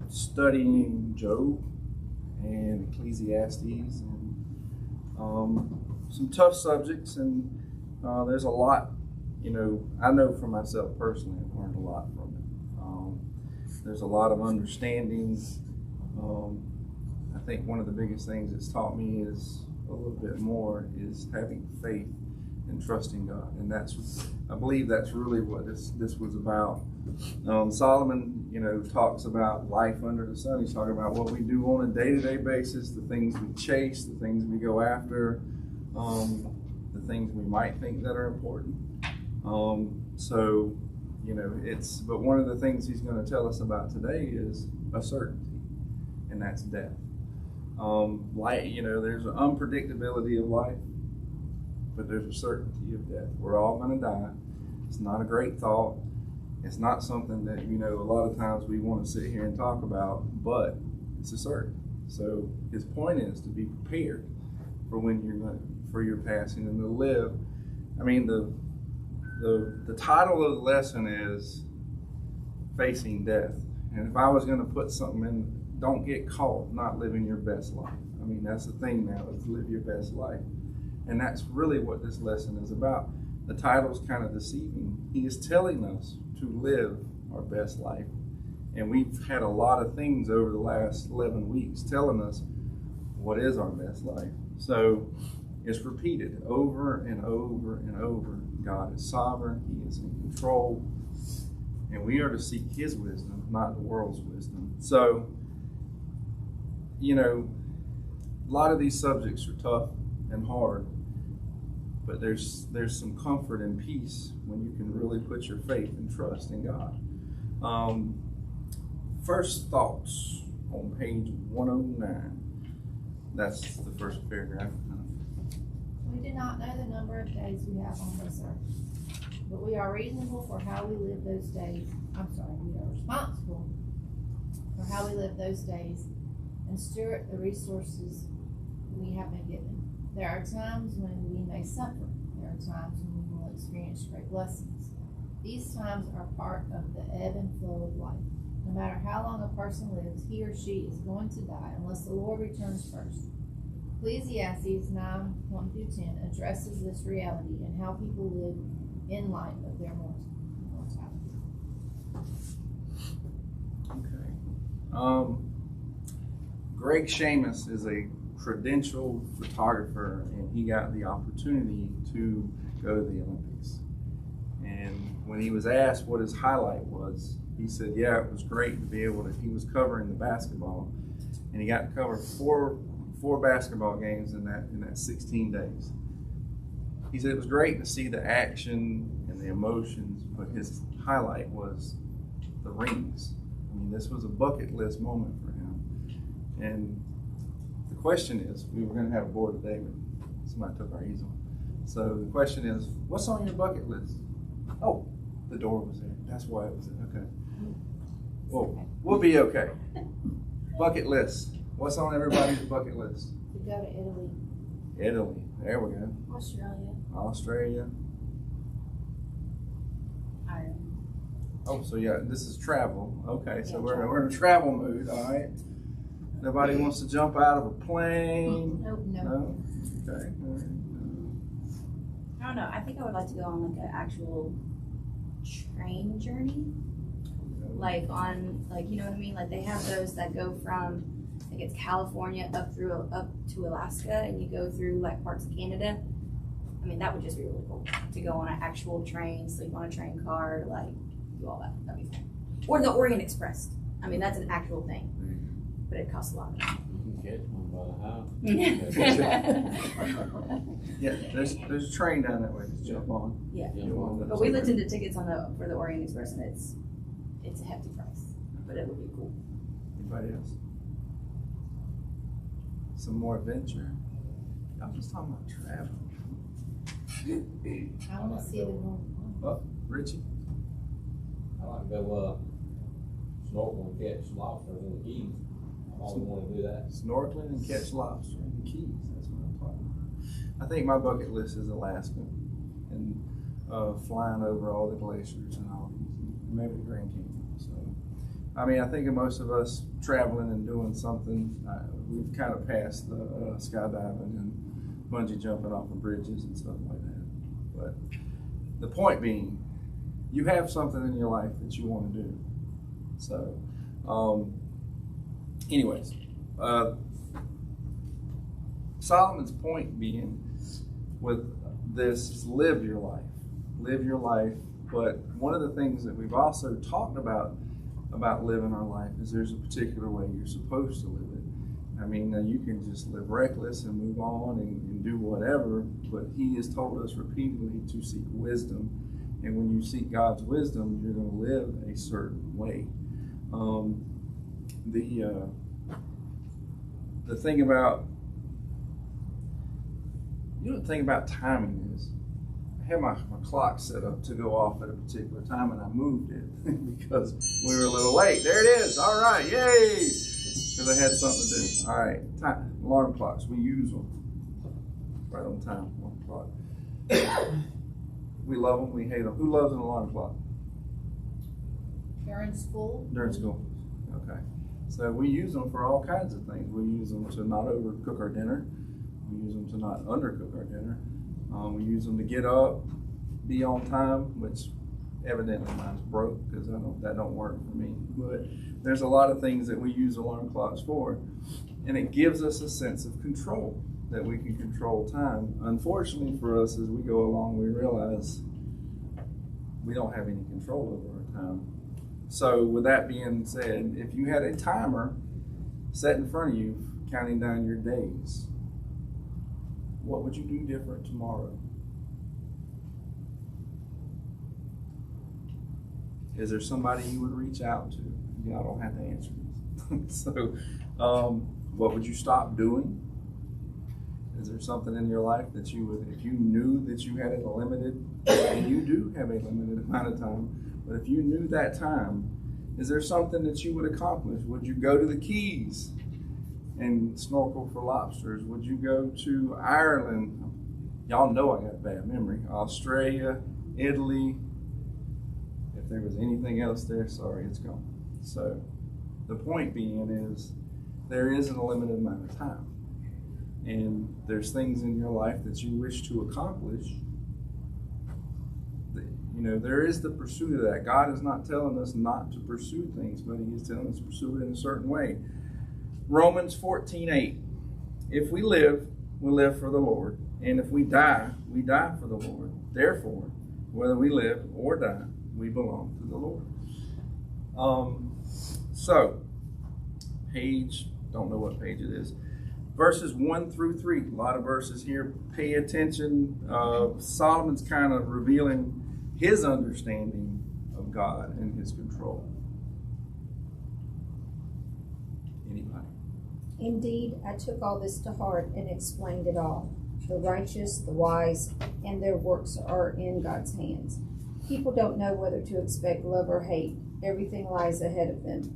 studying Job and Ecclesiastes and some tough subjects, and there's a lot, I know for myself personally, I've learned a lot from it. There's a lot of understanding. I think one of the biggest things it's taught me is a little bit more is having faith and trusting God, and I believe that's really what this was about. Solomon, talks about life under the sun. He's talking about what we do on a day-to-day basis, the things we chase, the things we go after, the things we might think that are important. But one of the things he's going to tell us about today is a certainty, and that's death. There's an unpredictability of life, but there's a certainty of death. We're all going to die. It's not a great thought. It's not something that, a lot of times we want to sit here and talk about, but it's a certainty. So his point is to be prepared for for your passing and to live. I mean, the title of the lesson is Facing Death. And if I was going to put something in, don't get caught not living your best life. I mean, that's the thing now, is live your best life. And that's really what this lesson is about. The title's kind of deceiving. He is telling us to live our best life. And we've had a lot of things over the last 11 weeks telling us what is our best life. So it's repeated over and over and over. God is sovereign. He is in control. And we are to seek his wisdom, not the world's wisdom. So, a lot of these subjects are tough and hard, but there's some comfort and peace when you can really put your faith and trust in God. First thoughts on page 109. That's the first paragraph. We do not know the number of days we have on this earth, but we are reasonable for how we live those days. We are responsible for how we live those days and steward the resources we have been given. There are times when we may suffer. There are times when we will experience great blessings. These times are part of the ebb and flow of life. No matter how long a person lives, he or she is going to die unless the Lord returns first. Ecclesiastes 9:1-10 addresses this reality and how people live in light of their mortality. Okay. Greg Shamus is a credentialed photographer, and he got the opportunity to go to the Olympics. And when he was asked what his highlight was, he said, it was great to be able to, he was covering the basketball, and he got to cover four basketball games in that 16 days. He said it was great to see the action and the emotions, but his highlight was the rings. I mean, this was a bucket list moment for him. And the question is, we were going to have a board today, but somebody took our easel. So the question is, what's on your bucket list? Oh, the door was there. That's why it was there. Okay. Well, we'll be okay. Bucket list. What's on everybody's bucket list? To go to Italy. Italy. There we go. Australia. Ireland. Oh, so this is travel. Okay, so we're in a travel mood, all right? Nobody wants to jump out of a plane? Nope. No? Okay. All right. I don't know. I think I would like to go on like an actual train journey. Like you know what I mean? Like they have those that go from, like it's California up to Alaska, and you go through like parts of Canada. I mean, that would just be really cool to go on an actual train, sleep on a train car, like do all that. That'd be fun. Or the Orient Express. I mean, that's an actual thing, but it costs a lot of money. You can catch one by the house. Yeah, there's a train down that way. Just jump on. Yeah. Jump on. But we looked into tickets for the Orient Express, and it's a hefty price, but it would be cool. Anybody else? Some more adventure. I'm just talking about travel. I want to see the North Pole. Oh, Richie. I like to go snorkel and catch lobsters in the Keys. I always want to do that. Snorkeling and catch lobster in the Keys. That's what I'm talking about. I think my bucket list is Alaska and flying over all the glaciers and all these maybe the Grand Canyon. So, I mean, I think of most of us traveling and doing something, we've kind of passed the skydiving and bungee jumping off of bridges and stuff like that. But the point being, you have something in your life that you want to do. So, anyways, Solomon's point being with this is live your life. Live your life. But one of the things that we've also talked about living our life is there's a particular way you're supposed to live it. I mean, you can just live reckless and move on and do whatever, but he has told us repeatedly to seek wisdom. And when you seek God's wisdom, you're going to live a certain way. The thing about, the thing about timing is, I had my clock set up to go off at a particular time, and I moved it because we were a little late. There it is. All right, yay! Because I had something to do. All right, time, alarm clocks. We use them right on time. Alarm clock. We love them. We hate them. Who loves an alarm clock? During school? During school. Okay. So we use them for all kinds of things. We use them to not overcook our dinner. We use them to not undercook our dinner. We use them to get up, be on time, which evidently mine's broke because that don't work for me. But there's a lot of things that we use alarm clocks for, and it gives us a sense of control, that we can control time. Unfortunately for us, as we go along, we realize we don't have any control over our time. So with that being said, if you had a timer set in front of you counting down your days, what would you do different tomorrow? Is there somebody you would reach out to? Y'all don't have to answer this. So, what would you stop doing? Is there something in your life that you would, if you knew that you had a limited, and you do have a limited amount of time, but if you knew that time, is there something that you would accomplish? Would you go to the Keys and snorkel for lobsters? Would you go to Ireland? Y'all know I got a bad memory. Australia, Italy. If there was anything else there, sorry, it's gone. So the point being is there isn't a limited amount of time. And there's things in your life that you wish to accomplish. There is the pursuit of that. God is not telling us not to pursue things, but he is telling us to pursue it in a certain way. Romans 14:8. If we live, we live for the Lord. And if we die for the Lord. Therefore, whether we live or die, we belong to the Lord. So, don't know what page it is. Verses 1 through 3. A lot of verses here. Pay attention. Solomon's kind of revealing his understanding of God and his control. Anybody? Indeed, I took all this to heart and explained it all. The righteous, the wise, and their works are in God's hands. People don't know whether to expect love or hate. Everything lies ahead of them.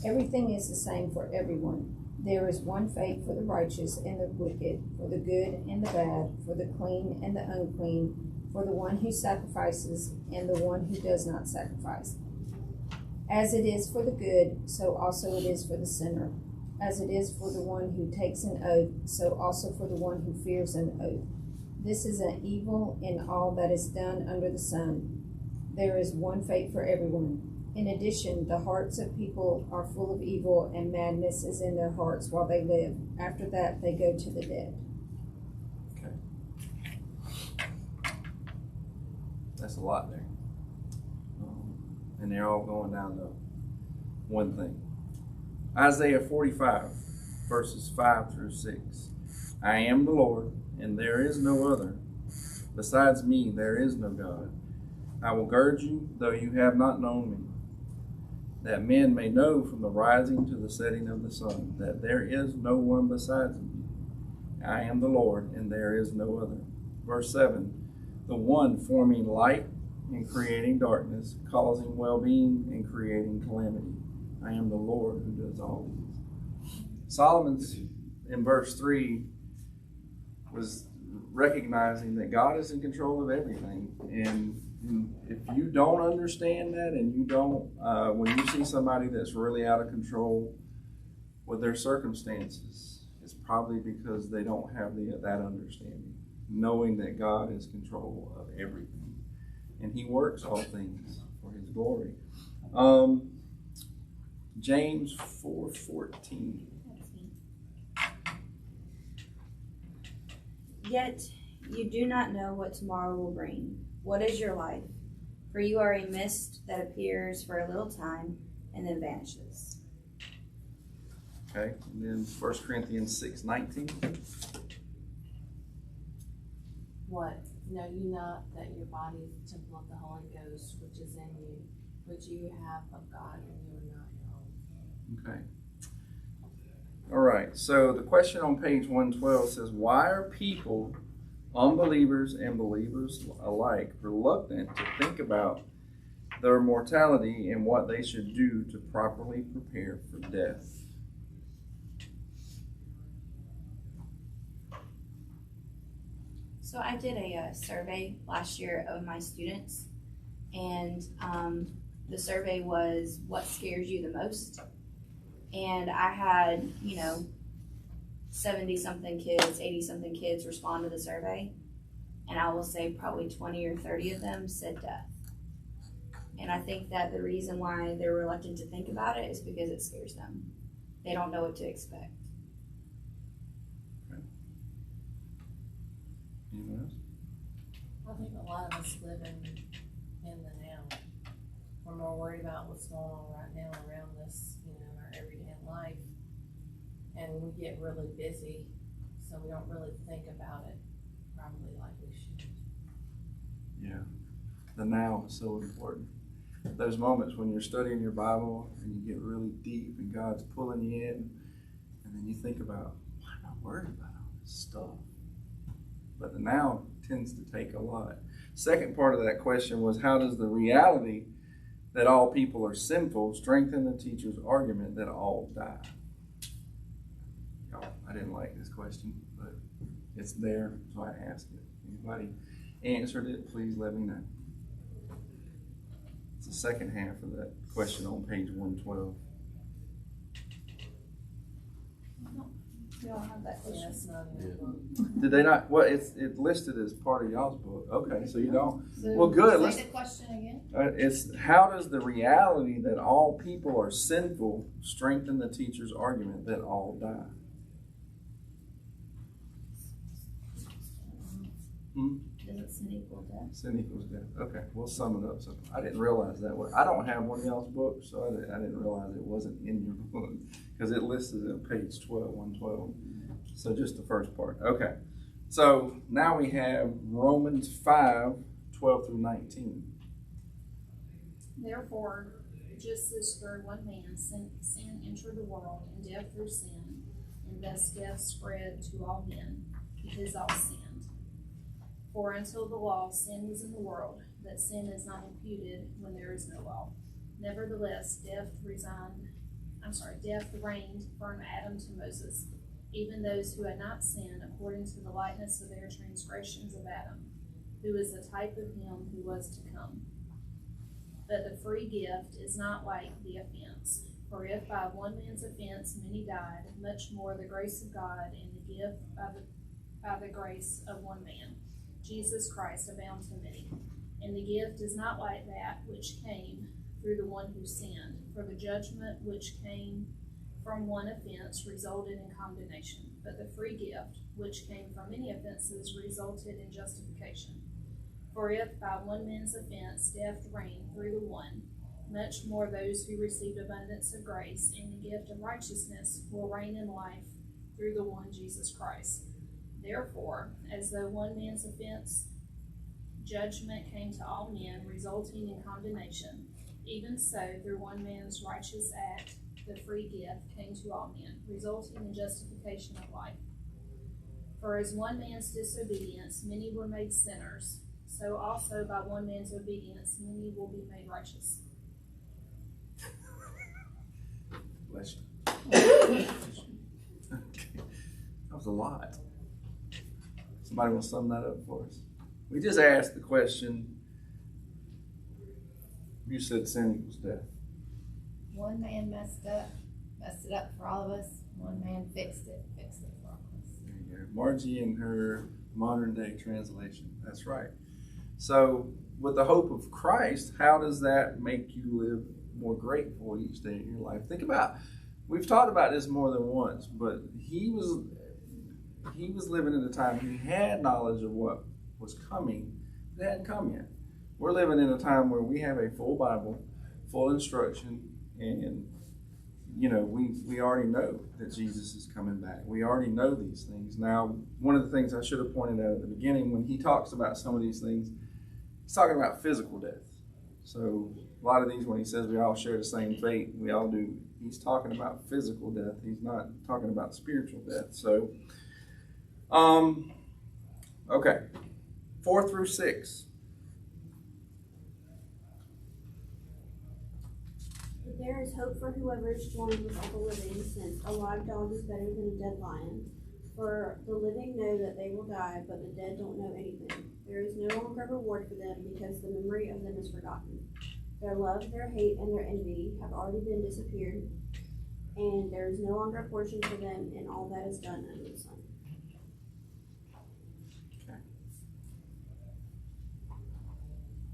Everything is the same for everyone. There is one fate for the righteous and the wicked, for the good and the bad, for the clean and the unclean, for the one who sacrifices and the one who does not sacrifice. As it is for the good, so also it is for the sinner. As it is for the one who takes an oath, so also for the one who fears an oath. This is an evil in all that is done under the sun. There is one fate for everyone. In addition, the hearts of people are full of evil, and madness is in their hearts while they live. After that, they go to the dead. Okay. That's a lot there. And they're all going down to one thing. Isaiah 45, verses 5 through 6. I am the Lord, and there is no other. Besides me, there is no God. I will gird you, though you have not known me, that men may know from the rising to the setting of the sun, that there is no one besides me. I am the Lord, and there is no other. Verse 7, the one forming light and creating darkness, causing well-being and creating calamity. I am the Lord who does all these. Solomon's, in verse 3, was recognizing that God is in control of everything, and And if you don't understand that, and you don't, when you see somebody that's really out of control with their circumstances, it's probably because they don't have that understanding, knowing that God is control of everything, and He works all things for His glory. James 4:14. Yet you do not know what tomorrow will bring. What is your life? For you are a mist that appears for a little time and then vanishes. Okay, and then 1 Corinthians 6:19. What? Know you not that your body is the temple of the Holy Ghost, which is in you, which you have of God, and you are not your own. Okay. All right, so the question on page 112 says, why are people, unbelievers and believers alike, reluctant to think about their mortality and what they should do to properly prepare for death? So I did a survey last year of my students, and the survey was, what scares you the most? And I had, 70-something kids, 80-something kids respond to the survey, and I will say probably 20 or 30 of them said death. And I think that the reason why they're reluctant to think about it is because it scares them. They don't know what to expect. Anyone else? I think a lot of us live in the now. We're more worried about what's going on right now around us, in our everyday life. And we get really busy, so we don't really think about it probably like we should. Yeah, the now is so important. Those moments when you're studying your Bible and you get really deep and God's pulling you in, and then you think about, why am I worried about all this stuff? But the now tends to take a lot. Second part of that question was, how does the reality that all people are sinful strengthen the teacher's argument that all die? I didn't like this question, but it's there, so I asked it. Anybody answered it, please let me know. It's the second half of that question on page 112. You don't have that Yeah, question. it's not in the book. Did they not? Well, it's listed as part of y'all's book. Okay, so you don't. So Well, good. say Let's. the question again. It's how does the reality that all people are sinful strengthen the teacher's argument that all die? Doesn't sin equal death? Sin equals death. Okay, we'll sum it up. So I didn't realize that. I don't have one of y'all's books, so I didn't realize it wasn't in your book because it listed it on page 112. So just the first part. Okay. So now we have Romans 5:12 through 19. Therefore, just as through one man sin entered the world, and death through sin, and thus death spread to all men, because all sinned. For until the law, sin was in the world, but sin is not imputed when there is no law. Nevertheless, death reigned from Adam to Moses, even those who had not sinned according to the likeness of their transgressions of Adam, who is the type of him who was to come. But the free gift is not like the offense. For if by one man's offense many died, much more the grace of God and the gift by the grace of one man, Jesus Christ, abound to many. And the gift is not like that which came through the one who sinned. For the judgment which came from one offense resulted in condemnation, but the free gift which came from many offenses resulted in justification. For if by one man's offense death reigned through the one, much more those who received abundance of grace and the gift of righteousness will reign in life through the one Jesus Christ. Therefore, as though one man's offense judgment came to all men, resulting in condemnation, even so through one man's righteous act the free gift came to all men, resulting in justification of life. For as one man's disobedience many were made sinners, so also by one man's obedience many will be made righteous. Bless you. That was a lot. Somebody will sum that up for us. We just asked the question, You said sin equals death. One man messed it up for all of us. One man fixed it for all of us. There you go. Margie in her modern day translation. That's right. So, with the hope of Christ, how does that make you live more grateful each day in your life? Think about, we've talked about this more than once, but he was living in a time he had knowledge of what was coming. It hadn't come yet. We're living in a time where we have a full Bible, full instruction, and we already know that Jesus is coming back. We already know these things. Now, one of the things I should have pointed out at the beginning, when he talks about some of these things, he's talking about physical death. So a lot of these, when he says we all share the same fate, we all do, he's talking about physical death. He's not talking about spiritual death. So, okay, 4 through 6. There is hope for whoever is joined with all the living, since a live dog is better than a dead lion. For the living know that they will die, but the dead don't know anything. There is no longer a reward for them, because the memory of them is forgotten. Their love, their hate, and their envy have already been disappeared, and there is no longer a portion for them in all that is done under the sun.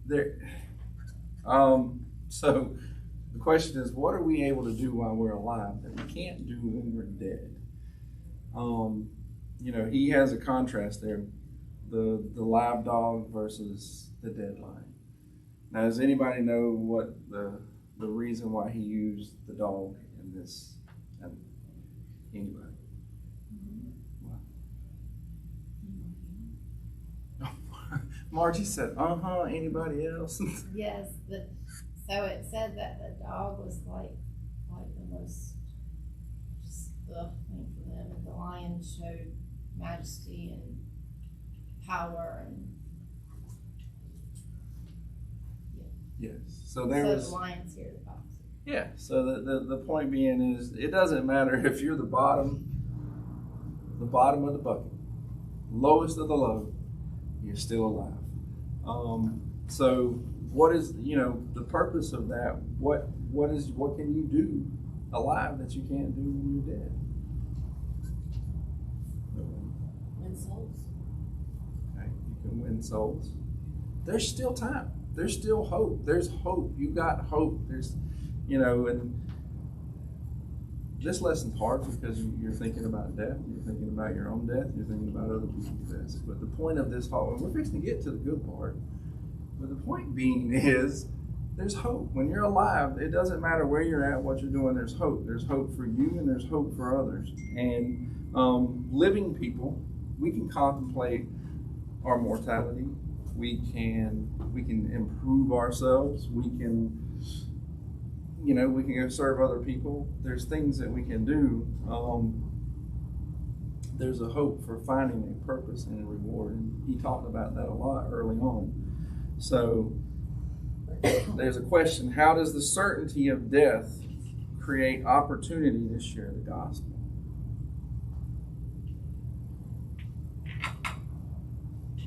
There, so the question is, what are we able to do while we're alive that we can't do when we're dead? He has a contrast there, the live dog versus the dead lion. Now, does anybody know what the reason why he used the dog in this? Anybody? Margie said, anybody else? Yes, so it said that the dog was like the most just thing for them, and the lion showed majesty and power, and yes. So there was the lion's here to box. Yeah. So the point being is, it doesn't matter if you're the bottom of the bucket, lowest of the low, you're still alive. So what is the purpose of that? What can you do alive that you can't do when you're dead? Win souls. Okay, you can win souls. There's still time. There's still hope. There's hope. You got hope. There's, and this lesson's hard because you're thinking about death. You're thinking about your own death. You're thinking about other people's deaths. But the point of this whole, and we're fixing to get to the good part, but the point being is, there's hope. When you're alive, it doesn't matter where you're at, what you're doing, there's hope. There's hope for you and there's hope for others. And living people, we can contemplate our mortality. We can improve ourselves. We can go serve other people. There's things that we can do. There's a hope for finding a purpose and a reward. And he talked about that a lot early on. So there's a question: how does the certainty of death create opportunity to share the gospel?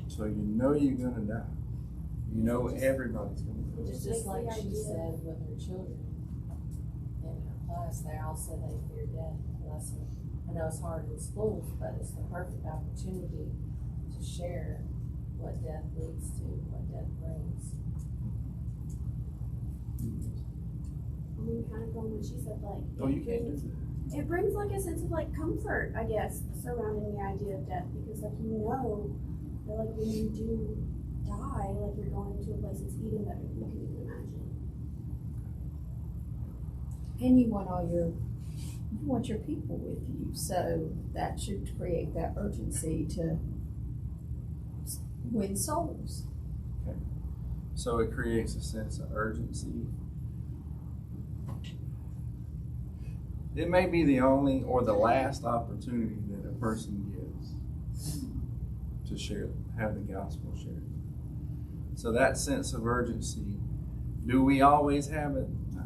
So you're going to die. Everybody's going to die. It's just like she said with her children in her class, they all said they fear death. I know it's hard in schools, but it's the perfect opportunity to share what death leads to, what death brings. Kind of going what she said, like. Oh, you can't do that. It brings like a sense of like comfort, I guess, surrounding the idea of death, because like that like when you do die, like you're going to a place that's even better than you can even imagine. And you want your people with you, so that should create that urgency to win souls. Okay. So it creates a sense of urgency. It may be the only or the last opportunity that a person gives to have the gospel shared. So that sense of urgency, do we always have it? No.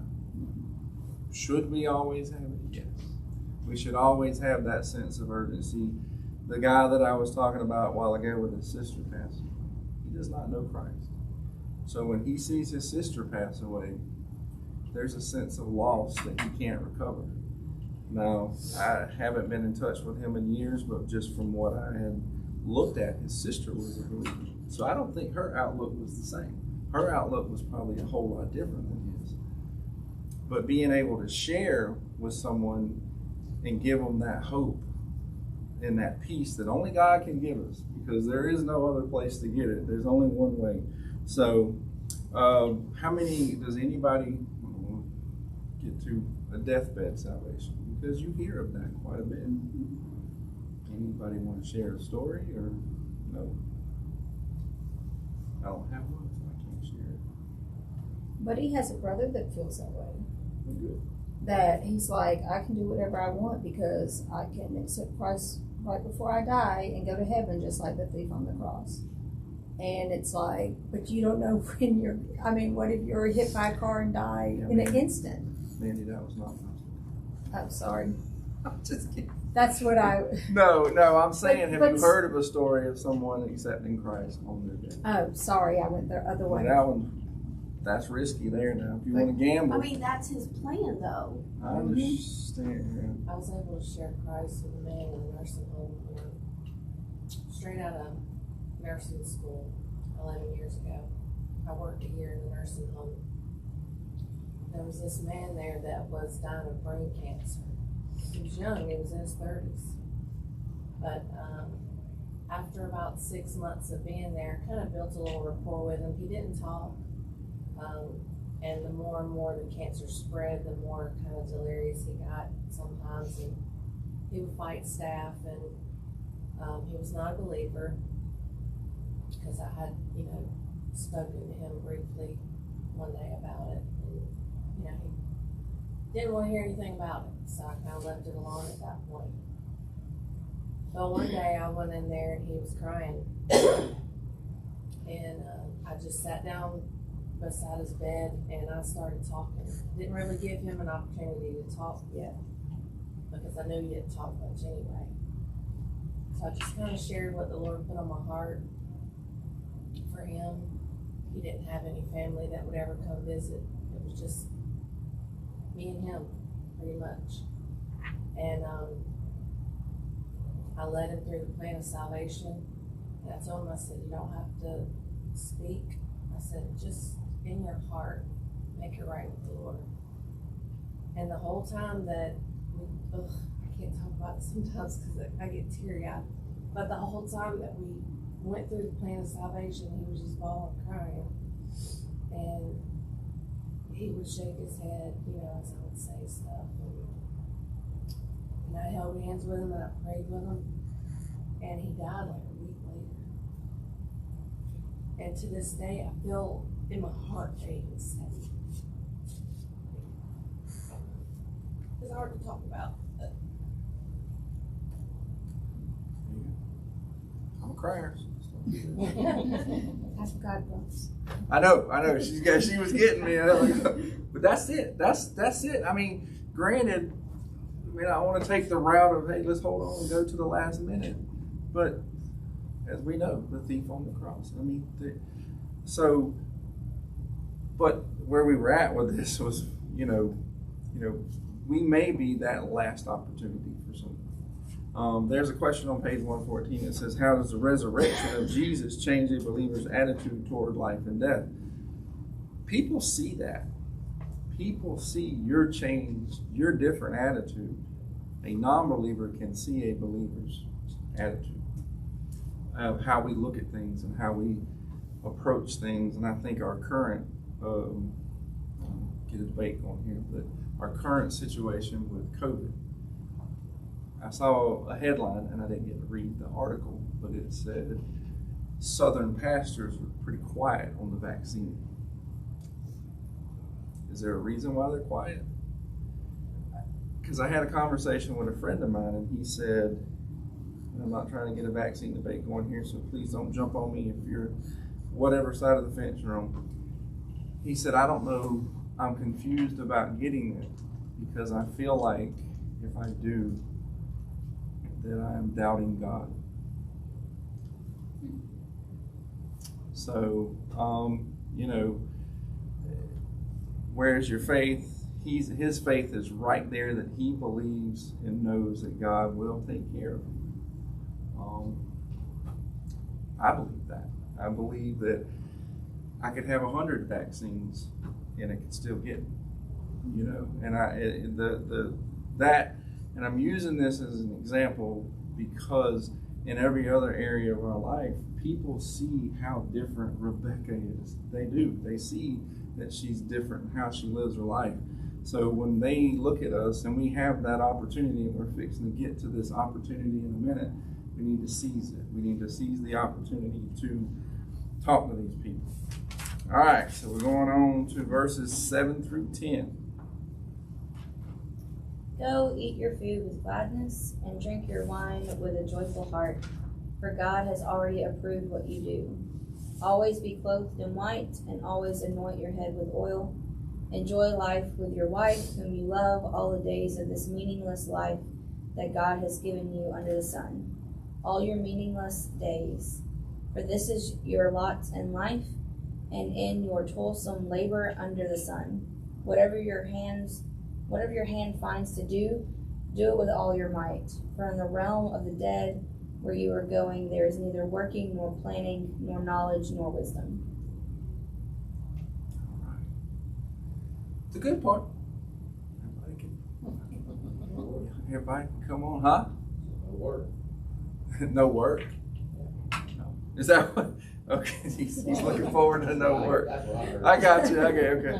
Should we always have it? Yes. We should always have that sense of urgency. The guy that I was talking about a while ago with his sister passed, he does not know Christ. So when he sees his sister pass away, there's a sense of loss that he can't recover. Now, I haven't been in touch with him in years, but just from what I had looked at, his sister was a believer. So I don't think her outlook was the same. Her outlook was probably a whole lot different than his. But being able to share with someone and give them that hope and that peace that only God can give us, because there is no other place to get it. There's only one way. So, how many does anybody get to a deathbed salvation? Because you hear of that quite a bit. Anybody want to share a story or no? I don't have one, so I can't share it. But he has a brother that feels that way. Good. That he's like, I can do whatever I want because I can accept Christ right before I die and go to heaven just like the thief on the cross. And it's like, but you don't know when you're, I mean, what if you're hit by a car and die in an instant? Mandy, that was not I'm sorry. I'm just kidding. That's what I, No, I'm saying, But- have you heard of a story of someone accepting Christ on their death? oh, sorry, I went the other way. That one, that's risky there now. If you want to gamble, I mean, that's his plan though. I understand. I was able to share Christ with a man in a nursing home, straight out of nursing school 11 years ago. I worked a year in a nursing home. There was this man there that was dying of brain cancer. He was young, he was in his 30s. But after about 6 months of being there, kind of built a little rapport with him. He didn't talk. And the more and more the cancer spread, the more kind of delirious he got sometimes. And he would fight staff, and he was not a believer because I had, spoken to him briefly one day about it. And, he didn't want to hear anything about it, so I kind of left it alone at that point. But one day I went in there and he was crying. And I just sat down beside his bed and I started talking. Didn't really give him an opportunity to talk yet because I knew he didn't talk much anyway. So I just kind of shared what the Lord put on my heart for him. He didn't have any family that would ever come visit. It was just me and him, pretty much. And I led him through the plan of salvation. And I told him, I said, you don't have to speak. I said, just in your heart, make it right with the Lord. And the whole time that I can't talk about it sometimes because I get teary-eyed. But the whole time that we went through the plan of salvation, he was just bawling, crying. And he would shake his head, as I would say stuff. And I held hands with him and I prayed with him. And he died like a week later. And to this day, I feel in my heart that he was saved. It's hard to talk about. But I'm a crier. I forgot once. I know. She was getting me. But that's it. That's it. I mean, granted, I want to take the route of, hey, let's hold on and go to the last minute. But as we know, the thief on the cross. But where we were at with this was, we may be that last opportunity for someone. There's a question on page 114 that says, how does the resurrection of Jesus change a believer's attitude toward life and death? People see that. People see your change, your different attitude. A non-believer can see a believer's attitude of how we look at things and how we approach things. And I think our current, get a debate going here, but our current situation with COVID, I saw a headline, and I didn't get to read the article, but it said Southern pastors were pretty quiet on the vaccine. Is there a reason why they're quiet? Because I had a conversation with a friend of mine, and he said, I'm not trying to get a vaccine debate going here, so please don't jump on me if you're whatever side of the fence you're on. He said, I don't know, I'm confused about getting it because I feel like if I do, that I am doubting God. So, You know, where's your faith? His faith is right there, that he believes and knows that God will take care of him. I believe that. I believe that I could have 100 vaccines and it could still get me. You know, and and I'm using this as an example because in every other area of our life, people see how different Rebecca is. They do. They see that she's different in how she lives her life. So when they look at us and we have that opportunity, and we're fixing to get to this opportunity in a minute, we need to seize it. We need to seize the opportunity to talk to these people. All right, so we're going on to verses 7 through 10. Go eat your food with gladness and drink your wine with a joyful heart, for God has already approved what you do. Always be clothed in white and always anoint your head with oil. Enjoy life with your wife, whom you love, all the days of this meaningless life that God has given you under the sun. All your meaningless days. For this is your lot in life and in your toilsome labor under the sun. Whatever your hand finds to do, do it with all your might. For in the realm of the dead, where you are going, there is neither working, nor planning, nor knowledge, nor wisdom. It's a good part. Everybody can come on, huh? No work. No work? No. Is that what? Okay, he's looking forward to no work. That's what I heard. I got you. Okay.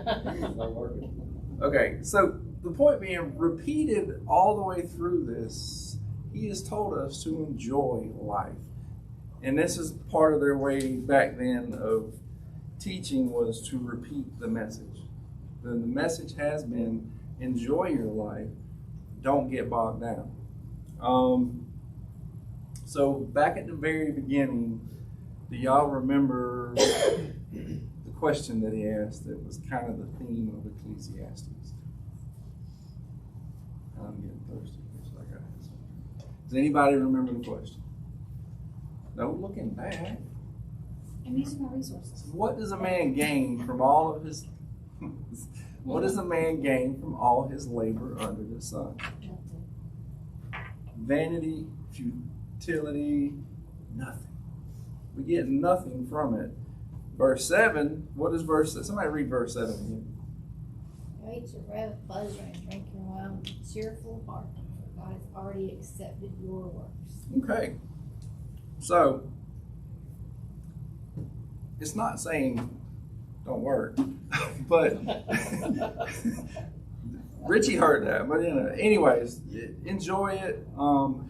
No working. Okay, so the point being, repeated all the way through this, he has told us to enjoy life. And this is part of their way back then of teaching, was to repeat the message. The message has been, enjoy your life, don't get bogged down. So back at the very beginning, do y'all remember the question that he asked that was kind of the theme of Ecclesiastes? I'm getting thirsty, so I gotta have something. Does anybody remember the question? No looking back. I'm using my resources. What does a man gain from all of his what does a man gain from all his labor under the sun? Vanity, futility, nothing. We get nothing from it. Verse 7, what is verse 7? Somebody read verse 7 again. Go eat your bread with pleasure and drink your wine with a cheerful heart, for God has already accepted your works. Okay. So, it's not saying don't work, but Richie heard that. But anyways, enjoy it.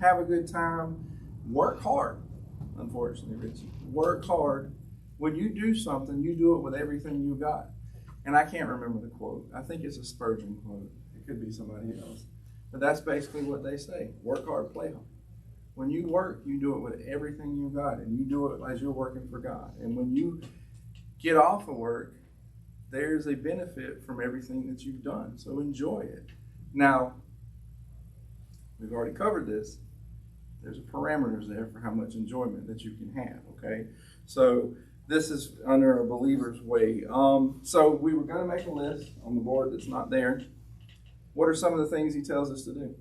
Have a good time. Work hard. Unfortunately, Richie, work hard. When you do something, you do it with everything you got. And I can't remember the quote. I think it's a Spurgeon quote. It could be somebody else. But that's basically what they say. Work hard, play hard. When you work, you do it with everything you got, and you do it as you're working for God. And when you get off of work, there's a benefit from everything that you've done. So enjoy it. Now, we've already covered this. There's parameters there for how much enjoyment that you can have, okay? So this is under a believer's way. So we were going to make a list on the board that's not there. What are some of the things he tells us to do?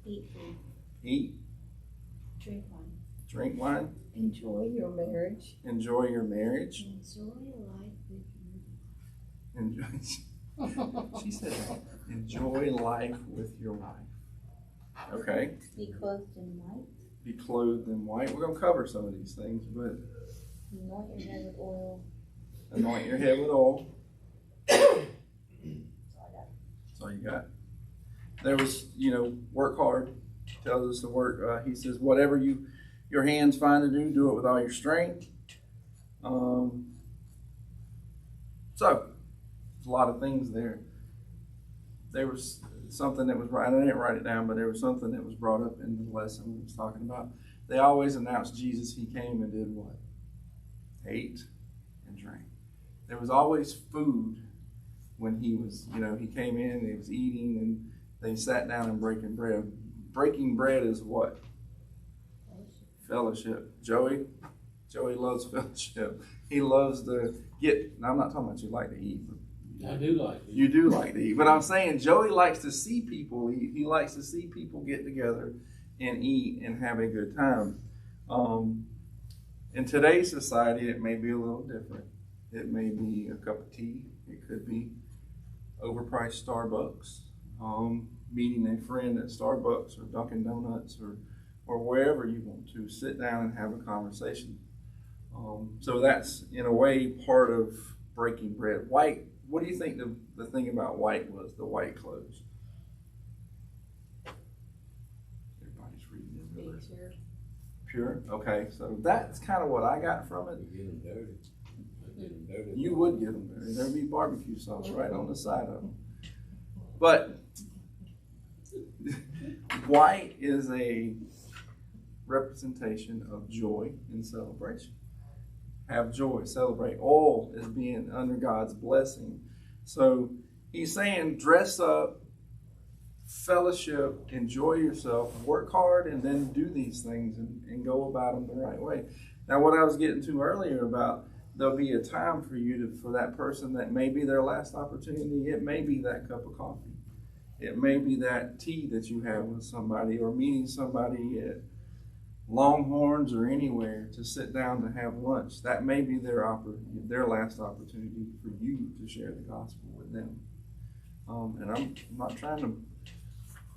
Eat food. Eat. Drink wine. Drink wine. Enjoy your marriage. Enjoy your marriage. Enjoy life with your Enjoy. She said, enjoy life with your wife. Okay. Be clothed in white. Be clothed in white. We're going to cover some of these things, but Anoint your head with oil. anoint your head with oil. That's all I got. That's all you got. There was, work hard. Tells us to work. He says, whatever your hands find to do it with all your strength. So, there's a lot of things there. There was something that was right. I didn't write it down, but there was something that was brought up in the lesson we was talking about. They always announced Jesus. He came and did what? Ate and drank. There was always food when he was, he came in, he was eating, and they sat down and breaking bread. Breaking bread is what? Fellowship. Joey Joey loves fellowship. He loves to get. Now I'm not talking about you like to eat. But I do like it. you do like to eat, but I'm saying Joey likes to see people eat. He likes to see people get together and eat and have a good time. In today's society, it may be a little different. It may be a cup of tea. It could be overpriced Starbucks. Meeting a friend at Starbucks or Dunkin' Donuts or wherever you want to sit down and have a conversation. So that's in a way part of breaking bread. White. What do you think the thing about white was? The white clothes. Everybody's reading it. Being pure. Pure. Okay, so that's kind of what I got from it. You get them dirty. I get them dirty. You would get them there. There'd be barbecue sauce right on the side of them. But white is a representation of joy and celebration. Have joy, celebrate. All is being under God's blessing. So he's saying dress up, fellowship, enjoy yourself, work hard, and then do these things and go about them the right way. Now, what I was getting to earlier about there'll be a time for you for that person that may be their last opportunity. It may be that cup of coffee. It may be that tea that you have with somebody or meeting somebody at Longhorns or anywhere to sit down to have lunch. That may be their last opportunity for you to share the gospel with them. And I'm not trying to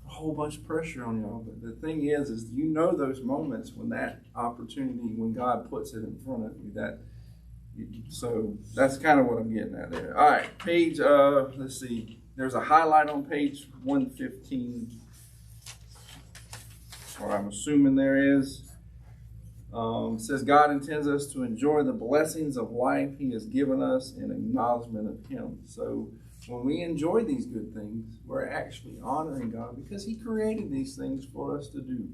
a whole bunch of pressure on y'all, but the thing is you know those moments when that opportunity, when God puts it in front of you, so that's kind of what I'm getting at there. All right, page, let's see. There's a highlight on page 115, or I'm assuming there is. It says God intends us to enjoy the blessings of life He has given us in acknowledgement of Him. So when we enjoy these good things, we're actually honoring God because He created these things for us to do.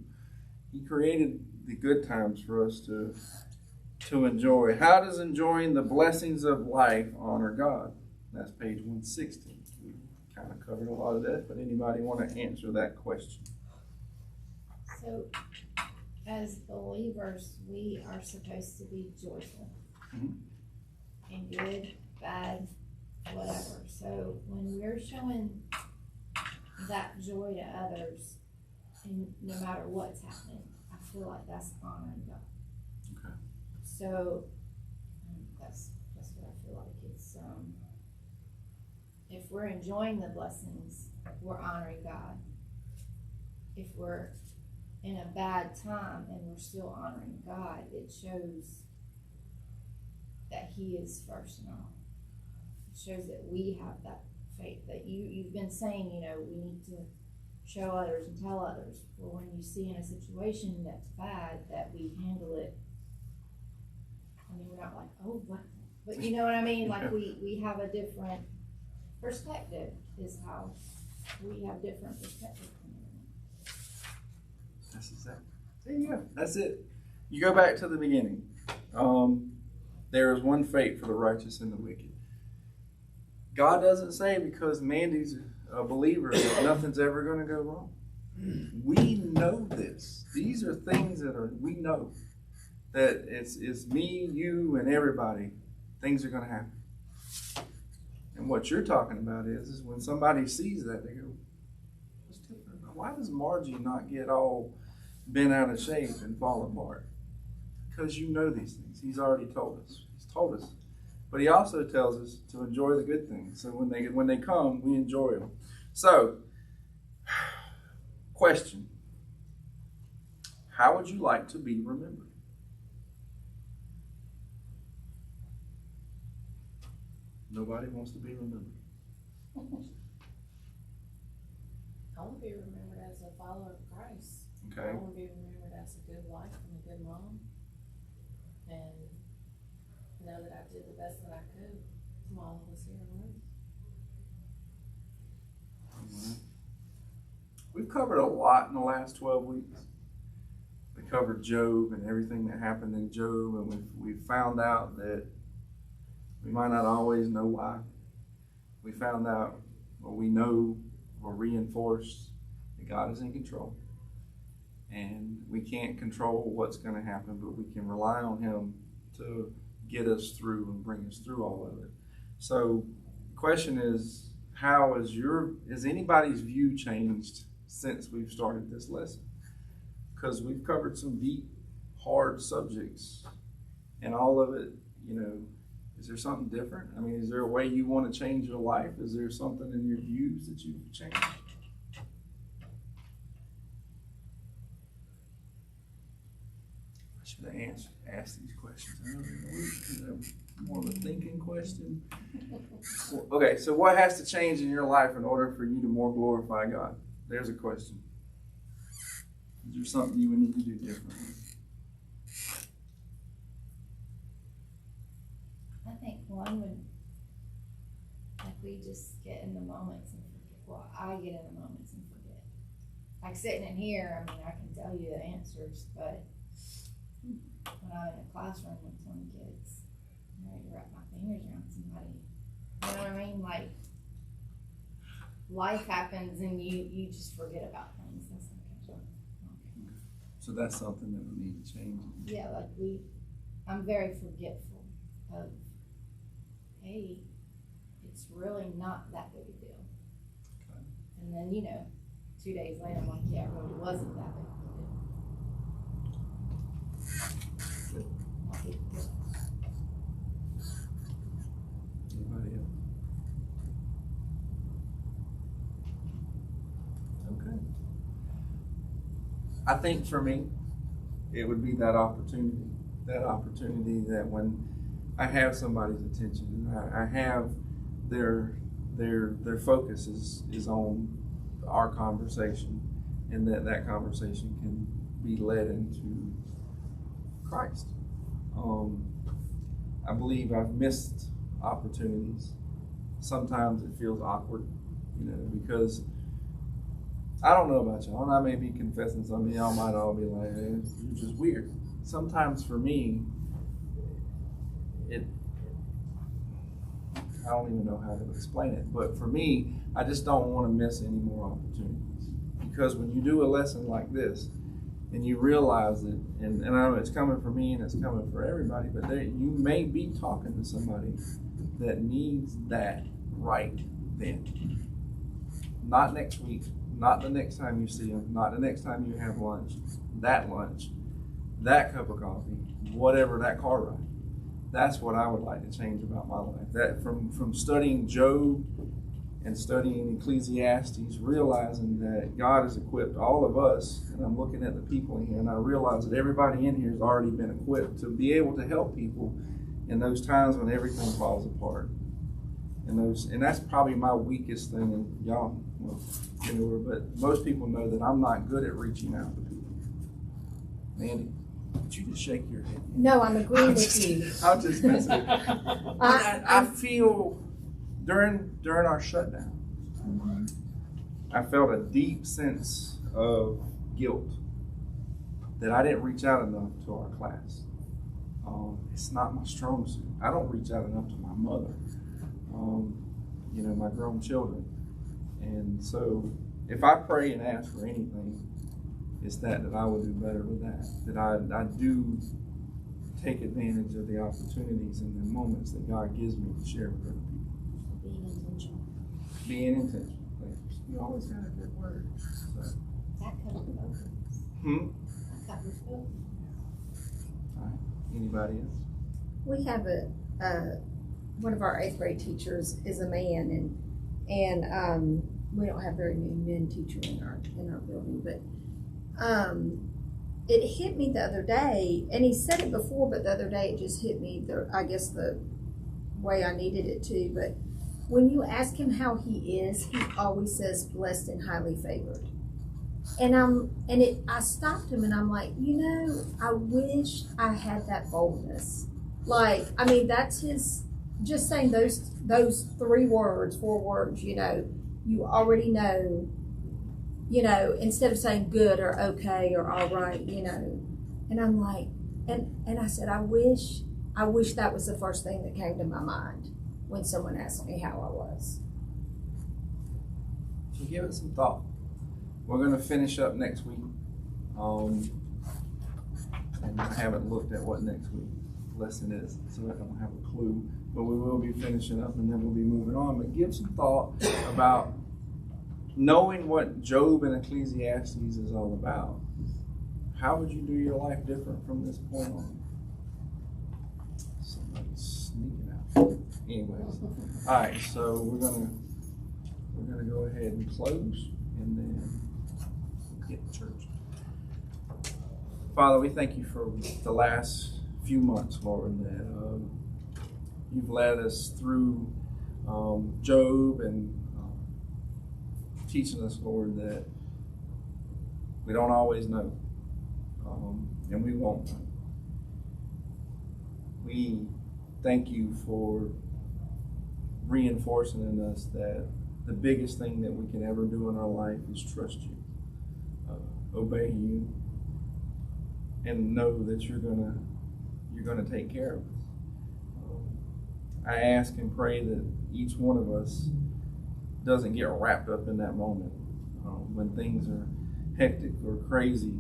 He created the good times for us to enjoy. How does enjoying the blessings of life honor God? That's page 160. We kind of covered a lot of that, but anybody want to answer that question? So, as believers, we are supposed to be joyful. And good, bad, whatever. So, when we're showing that joy to others, and no matter what's happening, I feel like that's honoring God. Okay. So, that's what I feel like. It's, if we're enjoying the blessings, we're honoring God. If we're in a bad time and we're still honoring God, it shows that He is first in all. It shows that we have that faith that you've been saying, we need to show others and tell others. Well, when you see in a situation that's bad, that we handle it. I mean, we're not like, oh, but you know what I mean? Like we have a different perspective is how we have different perspectives. That's exactly. There you go. That's it. You go back to the beginning. There is one fate for the righteous and the wicked. God doesn't say because Mandy's a believer that nothing's ever going to go wrong. We know this. These are things that we know that it's me, you, and everybody. Things are going to happen. And what you're talking about is when somebody sees that, they go, why does Margie not get all bent out of shape and fall apart? Because you know these things. He's already told us. He's told us. But he also tells us to enjoy the good things. So when they come, we enjoy them. So, question. How would you like to be remembered? Nobody wants to be remembered. I want to be remembered as a follower of Christ. Okay. I want to be remembered as a good wife and a good mom. And know that I did the best that I could from all of us here on earth. We've covered a lot in the last 12 weeks. We covered Job and everything that happened in Job, and we found out that we might not always know why. We found out, or we know, or reinforced that God is in control. And we can't control what's going to happen, but we can rely on Him to get us through and bring us through all of it. So the question is, has anybody's view changed since we've started this lesson? Because we've covered some deep, hard subjects, and all of it, is there something different? I mean, is there a way you want to change your life? Is there something in your views that you've changed? I should have asked these questions. I don't know. More of a thinking question. Okay, so what has to change in your life in order for you to more glorify God? There's a question. Is there something you would need to do differently? I think one would, like, we just get in the moments and forget. Well, I get in the moments and forget. Like sitting in here, I mean, I can tell you the answers, but when I'm in a classroom with 20 kids, I'm ready to wrap my fingers around somebody. You know what I mean? Like, life happens and you just forget about things. That's okay. So that's something that we need to change. Yeah, like I'm very forgetful of, hey, it's really not that big a deal. Okay. And then, 2 days later, I'm like, yeah, it really wasn't that big of a deal. Not big a deal. Anybody else? Okay. I think for me, it would be that opportunity that when I have somebody's attention, I have their focus is on our conversation, and that conversation can be led into Christ. I believe I've missed opportunities. Sometimes it feels awkward, because I don't know about y'all, and I may be confessing something. Y'all might all be like, hey, you're just weird. Sometimes for me, I don't even know how to explain it, but for me, I just don't want to miss any more opportunities. Because when you do a lesson like this, and you realize it, and I know it's coming for me and it's coming for everybody, but you may be talking to somebody that needs that right then. Not next week, not the next time you see them, not the next time you have lunch, that cup of coffee, whatever, that car ride. That's what I would like to change about my life. That from studying Job and studying Ecclesiastes, realizing that God has equipped all of us, and I'm looking at the people in here, and I realize that everybody in here has already been equipped to be able to help people in those times when everything falls apart. And that's probably my weakest thing, and y'all, but most people know that I'm not good at reaching out to people. Mandy, did you just shake your head? No, I'm agreeing with you. I'm just messing. I feel during our shutdown, I felt a deep sense of guilt that I didn't reach out enough to our class. It's not my strong suit. I don't reach out enough to my mother, my grown children. And so if I pray and ask for anything, it's that I will do better with that I do take advantage of the opportunities and the moments that God gives me to share with other people. Being intentional. Being intentional. You always got a good word. So. That covers both of us. That covers both. All right. Anybody else? We have one of our 8th grade teachers is a man, and we don't have very many men teachers in our building, but it hit me the other day, and he said it before, but the other day it just hit me, I guess the way I needed it to. But when you ask him how he is, he always says blessed and highly favored. And I stopped him, and I'm like, I wish I had that boldness. Like, I mean, that's his, just saying those 4 words, you already know, instead of saying good or okay or all right, and I'm like, and I said, I wish that was the first thing that came to my mind when someone asked me how I was. So give it some thought. We're going to finish up next week. And I haven't looked at what next week. lesson is, so I don't have a clue. But we will be finishing up and then we'll be moving on. But give some thought about knowing what Job and Ecclesiastes is all about. How would you do your life different from this point on? Somebody's sneaking out. Anyways, all right. So we're gonna go ahead and close, and then get to church. Father, we thank you for the last few months, Lord, that you've led us through Job and teaching us, Lord, that we don't always know, and we won't know. We thank you for reinforcing in us that the biggest thing that we can ever do in our life is trust you, obey you, and know that you're gonna take care of us. I ask and pray that each one of us doesn't get wrapped up in that moment when things are hectic or crazy,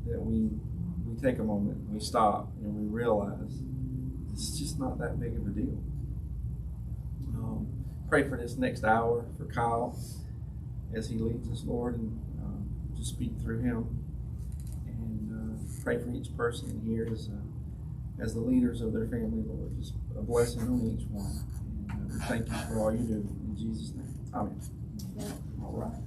that we take a moment, we stop, and we realize it's just not that big of a deal. Pray for this next hour for Kyle as he leads us, Lord, and just speak through him. And pray for each person here as the leaders of their family, Lord. Just a blessing on each one. And we thank you for all you do. In Jesus' name, amen. All right.